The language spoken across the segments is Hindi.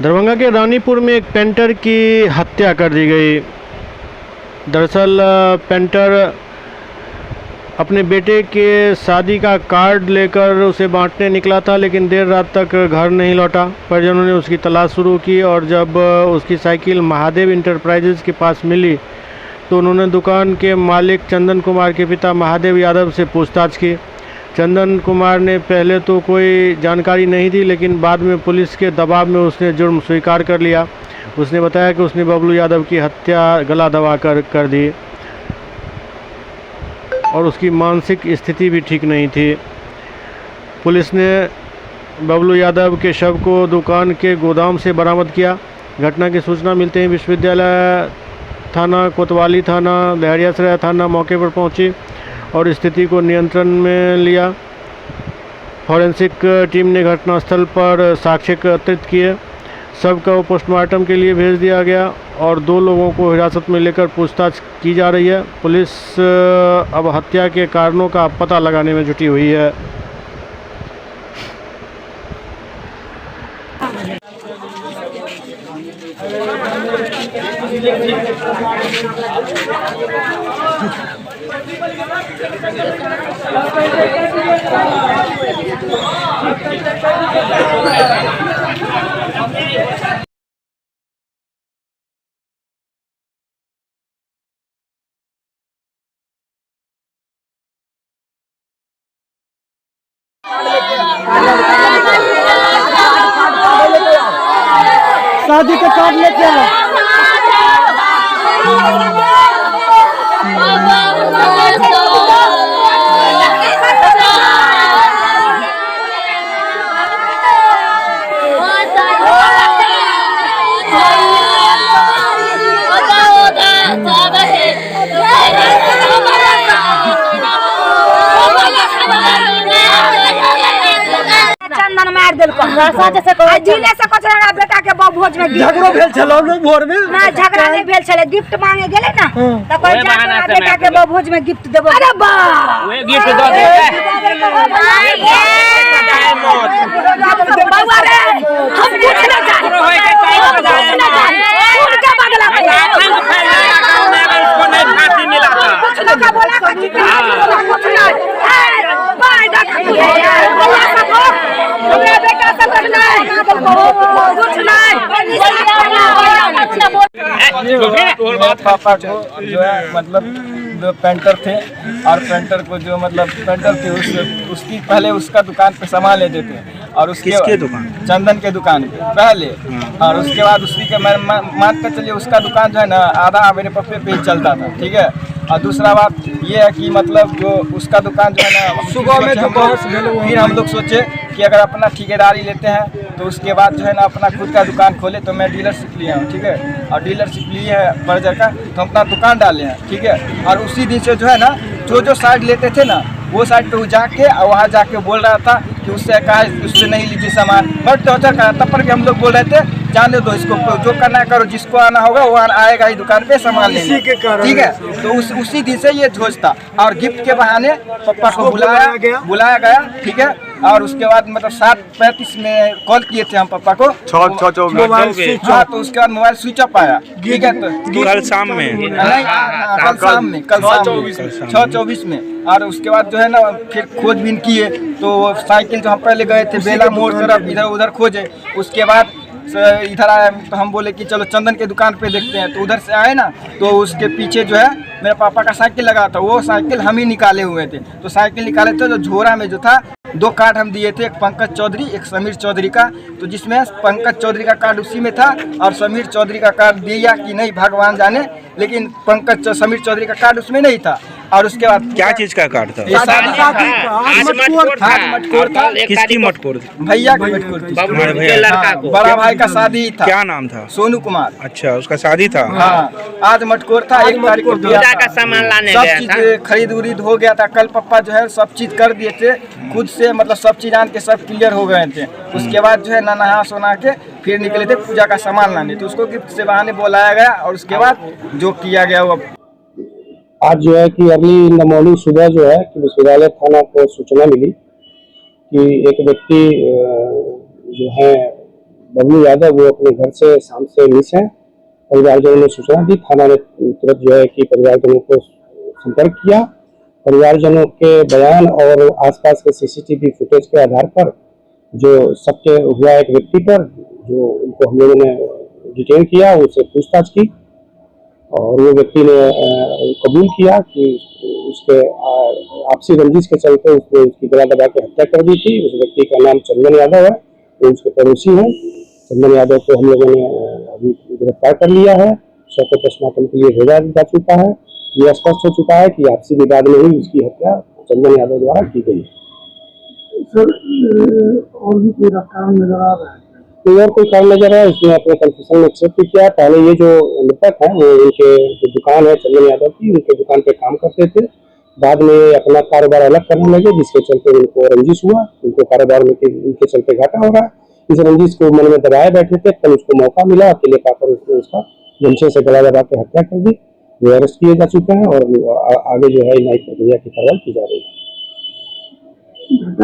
दरभंगा के रानीपुर में एक पेंटर की हत्या कर दी गई। दरअसल पेंटर अपने बेटे के शादी का कार्ड लेकर उसे बांटने निकला था, लेकिन देर रात तक घर नहीं लौटा। परिजनों ने उसकी तलाश शुरू की और जब उसकी साइकिल महादेव इंटरप्राइजेज के पास मिली तो उन्होंने दुकान के मालिक चंदन कुमार के पिता महादेव यादव से पूछताछ की। चंदन कुमार ने पहले तो कोई जानकारी नहीं दी, लेकिन बाद में पुलिस के दबाव में उसने जुर्म स्वीकार कर लिया। उसने बताया कि उसने बबलू यादव की हत्या गला दबा कर दी और उसकी मानसिक स्थिति भी ठीक नहीं थी। पुलिस ने बबलू यादव के शव को दुकान के गोदाम से बरामद किया। घटना की सूचना मिलते ही विश्वविद्यालय थाना, कोतवाली थाना, लहरियासराय थाना मौके पर पहुंची और स्थिति को नियंत्रण में लिया। फॉरेंसिक टीम ने घटनास्थल पर साक्ष्य एकत्रित किए। शव को पोस्टमार्टम के लिए भेज दिया गया और 2 लोगों को हिरासत में लेकर पूछताछ की जा रही है। पुलिस अब हत्या के कारणों का पता लगाने में जुटी हुई है। शादी के कार्ड लेके आओ। मार देल को जैसे को जिले से कचरा बेटा के भोज में झगड़ो भेल छलो भोर में ना झगड़ा नहीं भेल छले। गिफ्ट मांगे गेले ना त कोई जाके बेटा के भोज में गिफ्ट देबो। अरे बा वे गिफ्ट दो दे बाबा रे हम कुछ ना चाहे उनके बदला गांव में अगर इसको नहीं फांसी मिला कुछ ना का बोला कुछ ना बाय दा हमरा बेटा सब रखना है कुछ नहीं। पापा को जो है मतलब जो पेंटर थे और पेंटर को जो मतलब पेंटर थे उसकी पहले उसका दुकान पे सामान लेते थे और उसके दुकान चंदन के दुकान पे पहले और उसके बाद उसी के मान कर चलिए उसका दुकान जो है ना आधा मेरे पप्पे पे ही चलता था। ठीक है। और दूसरा बात ये है कि मतलब जो उसका दुकान जो है ना सुबह में जो फिर हम लोग सोचे कि अगर अपना ठेकेदारी लेते हैं तो उसके बाद जो है ना अपना खुद का दुकान खोले। तो मैं डीलरशिप लिया हूँ। ठीक है। और डीलरशिप लिए है बर्जर का, तो हम अपना दुकान डाले हैं। ठीक है। और उसी दिन से जो है ना जो साइड लेते थे ना वो साइड पे वो जाके और वहाँ जाके बोल रहा था कि उससे कहा उससे नहीं लीजिए सामान, बट टॉर्चर करा। तब पर भी हम लोग बोल रहे थे जाने दो इसको, जो करना है करो, जिसको आना होगा वो आएगा ही दुकान पे सामान लेने। ठीक है। तो उसी दिन से ये झोज था और गिफ्ट के बहाने पापा को बुलाया गया। ठीक है। और उसके बाद मतलब 7:35 में कॉल किए थे हम पापा को 6:24। हाँ, तो उसके बाद मोबाइल स्विच ऑफ आया। ठीक है। तो कल शाम में कल शाम में 6:24 में। और उसके बाद जो है ना फिर खोजबीन किए तो साइकिल जो हम पहले गए थे बेला मोड़ तरफ इधर उधर खोजे। उसके बाद इधर आया तो हम बोले कि चलो चंदन के दुकान पे देखते हैं। तो उधर से आए ना तो उसके पीछे जो है मेरे पापा का साइकिल लगा था, वो साइकिल हम ही निकाले हुए थे। तो साइकिल निकाले थे तो झोरा में जो था 2 कार्ड हम दिए थे, एक पंकज चौधरी एक समीर चौधरी का। तो जिसमें पंकज चौधरी का कार्ड उसी में था और समीर चौधरी का कार्ड दिया कि नहीं भगवान जाने, लेकिन समीर चौधरी का कार्ड उसमें नहीं था। और उसके बाद क्या चीज का कार्ड था? मटकोर था। किसकी मटकोर? भैया की मटकोर थी। बड़ा भाई का शादी था। क्या नाम था? सोनू कुमार। अच्छा, उसका शादी था। हाँ, आज मटकोर था। 1 तारीख को पूजा का सामान लाने सब चीज खरीद उरीद हो गया था। कल पापा जो है सब चीज कर दिए थे खुद से, मतलब सब चीज आन के सब क्लियर हो गए थे। उसके बाद जो है ना नहा सोना के फिर निकले थे पूजा का सामान लाने। तो उसको गिफ्ट से बहाने बुलाया गया और उसके बाद जो किया गया वो आज जो है कि अर्ली इन द मॉर्निंग सुबह जो है कि विश्वविद्यालय थाना को सूचना मिली कि एक व्यक्ति जो है बबलू यादव वो अपने घर से शाम से मिस है। परिवारजनों ने सूचना दी, थाना ने तुरंत जो है कि परिवारजनों को संपर्क किया। परिवारजनों के बयान और आसपास के सीसीटीवी फुटेज के आधार पर जो शक हुआ एक व्यक्ति पर, जो उनको हम लोगों ने डिटेन किया, उससे पूछताछ की और वो व्यक्ति ने कबूल किया कि उसके आपसी रंजिश के चलते उसने उसकी गला दबा के हत्या कर दी थी। उस व्यक्ति का नाम चंदन यादव है, वो उसके पड़ोसी हैं। चंदन यादव को हम लोगों ने अभी गिरफ्तार कर लिया है, शव को पोस्टमार्टम के लिए भेजा जा चुका है। ये स्पष्ट हो चुका है कि आपसी विवाद में ही उसकी हत्या चंदन यादव द्वारा की गई है। सर और भी कोई कारण नजर आ रहा है? कोई और कोई कारण नजर आया, उसने अपने कन्फेशन में एक्सेप्ट किया। पहले ये जो मृतक है वो उनके जो दुकान है चंदन यादव की, उनके दुकान पे काम करते थे। बाद में अपना कारोबार अलग करने लगे, जिसके चलते उनको रंजिश हुआ, उनको कारोबार में उनके चलते घाटा हो रहा है। इस रंजिश को मन में दबाए बैठे थे, कल उसको मौका मिला, अकेले पाकर उसने उसका गमछे से गला दबा के हत्या कर दी। वो अरेस्ट किए जा चुके हैं और आगे जो है न्यायिक प्रक्रिया की कार्रवाई की जा रही है।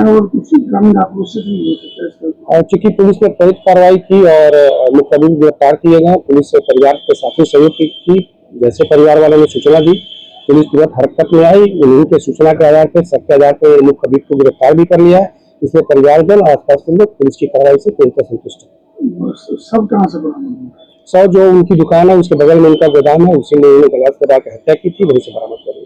और कुछ ग्रामीण आक्रोशित नहीं होते और चूंकि पुलिस ने त्वरित कार्रवाई की और मुख्य आरोपी गिरफ्तार किए गए, पुलिस से परिवार के साथ सहयोग की। जैसे परिवार वालों ने सूचना दी, पुलिस तुरंत हरकत में आई। उन्हीं के सूचना के आधार पर, शक के आधार पर मुख्य आरोपी को गिरफ्तार भी कर लिया है। इसलिए परिवारजन और आसपास के लोग पुलिस की कार्रवाई से पूरी तरह संतुष्ट है। सब कहाँ से बरामद हुआ? सब जो उनकी दुकान है उसके बगल में उनका गोदाम है, उसी में उन्होंने गला दबा के हत्या की थी, वहीं से बरामद कर